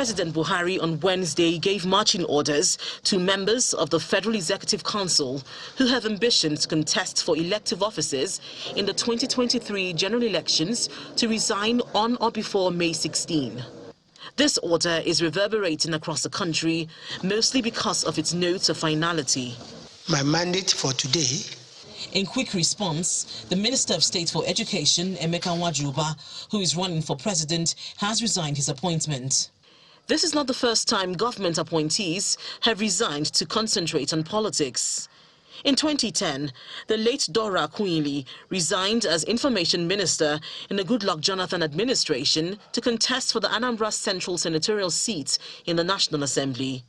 President Buhari on Wednesday gave marching orders to members of the Federal Executive Council who have ambitions to contest for elective offices in the 2023 general elections to resign on or before May 16. This order is reverberating across the country, mostly because of its notes of finality. My mandate for today. In quick response, the Minister of State for Education, Emeka Nwajuba, who is running for president, has resigned his appointment. This is not the first time government appointees have resigned to concentrate on politics. In 2010, the late Dora Akunyili resigned as Information Minister in the Goodluck Jonathan administration to contest for the Anambra Central Senatorial seat in the National Assembly.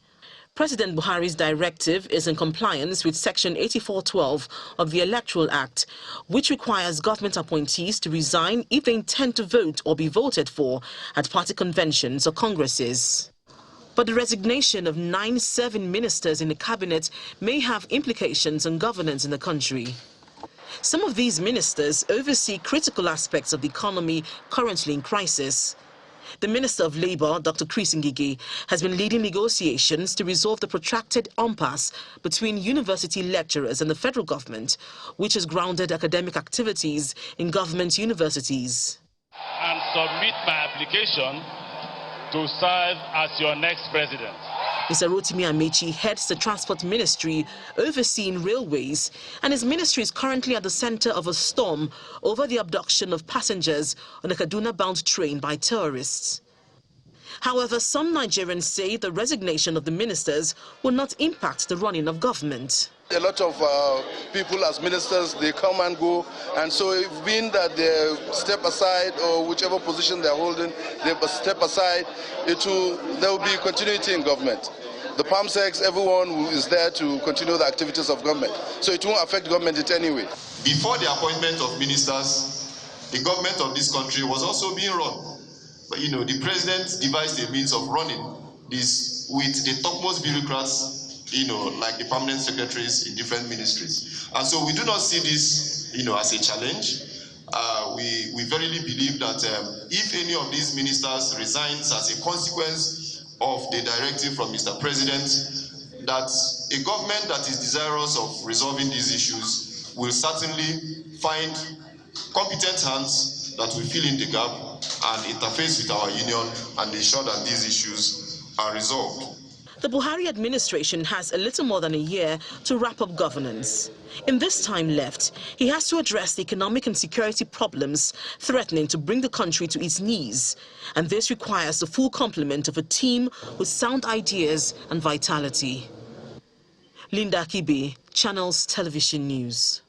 President Buhari's directive is in compliance with Section 8412 of the Electoral Act, which requires government appointees to resign if they intend to vote or be voted for at party conventions or congresses. But the resignation of 9 serving ministers in the cabinet may have implications on governance in the country. Some of these ministers oversee critical aspects of the economy currently in crisis. The Minister of Labour, Dr. Chris Ngige, has been leading negotiations to resolve the protracted impasse between university lecturers and the federal government, which has grounded academic activities in government universities. And submit my application to serve as your next president. Mr. Rotimi Amechi heads the Transport Ministry overseeing railways, and his ministry is currently at the center of a storm over the abduction of passengers on a Kaduna-bound train by terrorists. However, some Nigerians say the resignation of the ministers will not impact the running of government. A lot of people as ministers, they come and go, and so if being that they step aside or whichever position they're holding, they step aside, there will be continuity in government. The PAMSECs, everyone is there to continue the activities of government, so it won't affect government in any way. Before the appointment of ministers, the government of this country was also being run. But the president devised a means of running this with the topmost bureaucrats, like the permanent secretaries in different ministries. And so we do not see this, as a challenge. We verily believe that if any of these ministers resigns as a consequence of the directive from Mr. President, that a government that is desirous of resolving these issues will certainly find competent hands that will fill in the gap and interface with our union and ensure that these issues are resolved. The Buhari administration has a little more than a year to wrap up governance. In this time left, he has to address the economic and security problems threatening to bring the country to its knees. And this requires the full complement of a team with sound ideas and vitality. Linda Akibe, Channels Television News.